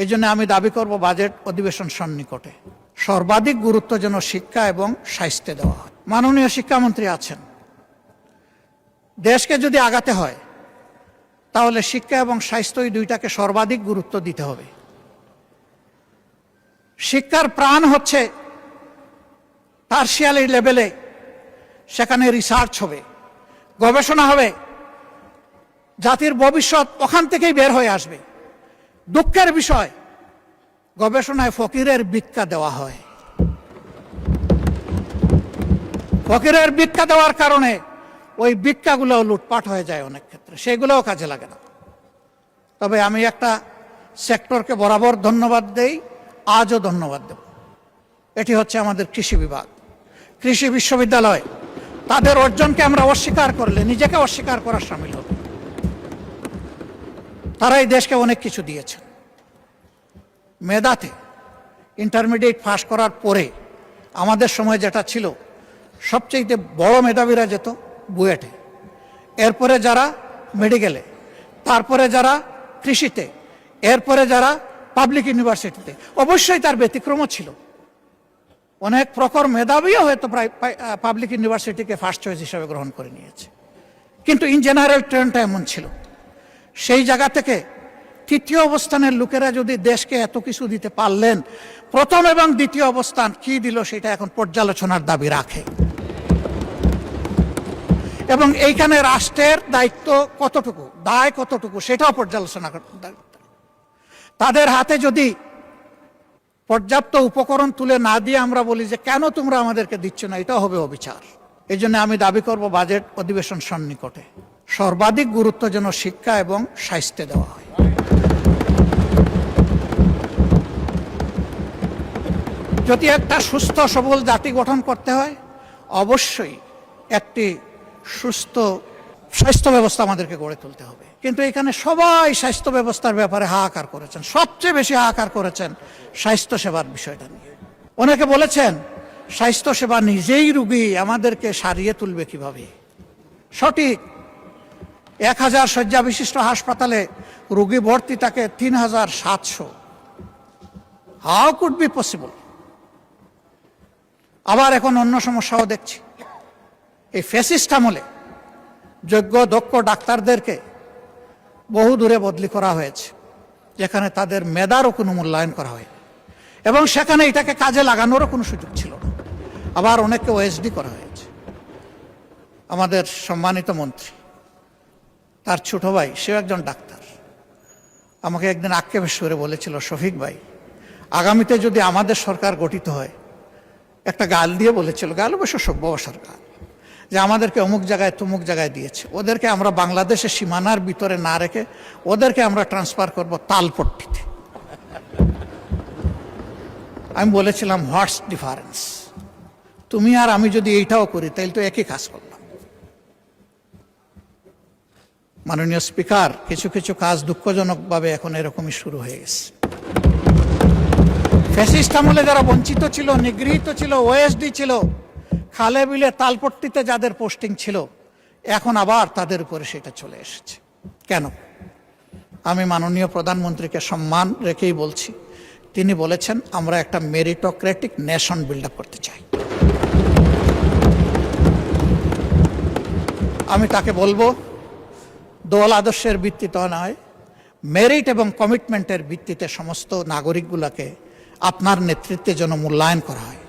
এই জন্য আমি দাবি করব বাজেট অধিবেশন সন্নিকটে সর্বাধিক গুরুত্ব যেন শিক্ষা এবং স্বাস্থ্যে দেওয়া হয়। মাননীয় শিক্ষামন্ত্রী আছেন, দেশকে যদি আগাতে হয় তাহলে শিক্ষা এবং স্বাস্থ্য এই দুইটাকে সর্বাধিক গুরুত্ব দিতে হবে। শিক্ষার প্রাণ হচ্ছে টারশিয়ারি লেভেলে, সেখানে রিসার্চ হবে, গবেষণা হবে, জাতির ভবিষ্যৎ ওখান থেকেই বের হয়ে আসবে। দুঃখের বিষয়, গবেষণায় ফকিরের ভিক্ষা দেওয়া হয়। ফকিরের ভিক্ষা দেওয়ার কারণে ওই ভিক্ষাগুলো লুটপাট হয়ে যায় অনেক ক্ষেত্রে, সেগুলোও কাজে লাগে না। তবে আমি একটা সেক্টরকে বরাবর ধন্যবাদ দেই, আজও ধন্যবাদ দেব। এটি হচ্ছে আমাদের কৃষি বিভাগ, কৃষি বিশ্ববিদ্যালয়। তাদের অর্জনকে আমরা অস্বীকার করলে নিজেকে অস্বীকার করার শামিল হবে। তারা এই দেশকে অনেক কিছু দিয়েছেন। মেধাতে ইন্টারমিডিয়েট পাস করার পরে আমাদের সময় যেটা ছিল, সবচেয়ে বড় মেধাবীরা যেত বুয়েটে, এরপরে যারা মেডিকেলে, তারপরে যারা কৃষিতে, এরপরে যারা পাবলিক ইউনিভার্সিটিতে। অবশ্যই তার ব্যতিক্রমও ছিল, অনেক প্রখর মেধাবীও হয়তো প্রায় পাবলিক ইউনিভার্সিটিকে ফার্স্ট চয়েস হিসেবে গ্রহণ করে নিয়েছে, কিন্তু ইন জেনারেল ট্রেন্ডটা এমন ছিল। সেই জায়গা থেকে তৃতীয় অবস্থানের লোকেরা যদি দেশকে এত কিছু দিতে পারলেন, প্রথম এবং দ্বিতীয় অবস্থান কি দিল সেটা এখন পর্যালোচনার দাবি রাখে। এবং এইখানে রাষ্ট্রের দায়িত্ব কতটুকু, দায় কতটুকু, সেটাও পর্যালোচনা করতে। তাদের হাতে যদি পর্যাপ্ত উপকরণ তুলে না দিয়ে আমরা বলি যে কেন তোমরা আমাদেরকে দিচ্ছ না, এটাও হবে অবিচার। এই জন্য আমি দাবি করব বাজেট অধিবেশন সন্নিকটে সর্বাধিক গুরুত্ব যেন শিক্ষা এবং স্বাস্থ্যে দেওয়া হয়। যদি একটা সুস্থ সবল জাতি গঠন করতে হয়, অবশ্যই একটি সুস্থ স্বাস্থ্য ব্যবস্থা আমাদেরকে গড়ে তুলতে হবে। কিন্তু এখানে সবাই স্বাস্থ্য ব্যবস্থার ব্যাপারে হাহাকার করেছেন, সবচেয়ে বেশি হাহাকার করেছেন স্বাস্থ্য সেবার বিষয়টা নিয়ে। অনেকে বলেছেন স্বাস্থ্য সেবা নিজেই রুগী, আমাদেরকে সারিয়ে তুলবে কিভাবে। সঠিক, 1000 শয্যা বিশিষ্ট হাসপাতালে রুগী ভর্তি থাকে 3700। How could be possible? আবার এখন অন্য সমস্যাও দেখছি। এই ফ্যাসিস্ট আমলে যোগ্য দক্ষ ডাক্তারদেরকে বহু দূরে বদলি করা হয়েছে, যেখানে তাদের মেধারও কোনো মূল্যায়ন করা হয়নি, এবং সেখানে এটাকে কাজে লাগানোরও কোনো সুযোগ ছিল না। আবার অনেককে ওএসডি করা হয়েছে। আমাদের সম্মানিত মন্ত্রী, তার ছোট ভাই, সেও একজন ডাক্তার, আমাকে একদিন আক্ষেপের সুরে বলেছিল, শফিক ভাই, আগামীতে যদি আমাদের সরকার গঠিত হয়, একটা গাল দিয়ে বলেছিল, গাল অবশ্য সভ্য সরকার, যে আমাদেরকে অমুক জায়গায় তমুক জায়গায় দিয়েছে, ওদেরকে আমরা বাংলাদেশের সীমানার ভিতরে না রেখে ওদেরকে আমরা ট্রান্সফার করব তালপট্টিতে। আমি বলেছিলাম, হোয়াটস ডিফারেন্স? তুমি আর আমি যদি এইটাও করি তাহলে তো একই কাজ করলাম। মাননীয় স্পিকার, কিছু কিছু কাজ দুঃখজনকভাবে এখন এরকমই শুরু হয়ে গেছে। ফ্যাসিস্ট আমলে যারা বঞ্চিত ছিল, নিগৃহীত ছিল, ওএসডি ছিল, খালে বিলে তালপট্টিতে যাদের পোস্টিং ছিল, এখন আবার তাদের উপরে সেটা চলে এসেছে। কেন? আমি মাননীয় প্রধানমন্ত্রীকে সম্মান রেখেই বলছি, তিনি বলেছেন আমরা একটা মেরিটোক্রেটিক নেশন বিল্ড আপ করতে চাই। আমি তাকে বলবো, দল আদর্শের ভিত্তিতে নয়, মেরিট এবং কমিটমেন্টের ভিত্তিতে সমস্ত নাগরিকগুলোকে আপনার নেতৃত্বে যেন মূল্যায়ন করা হয়।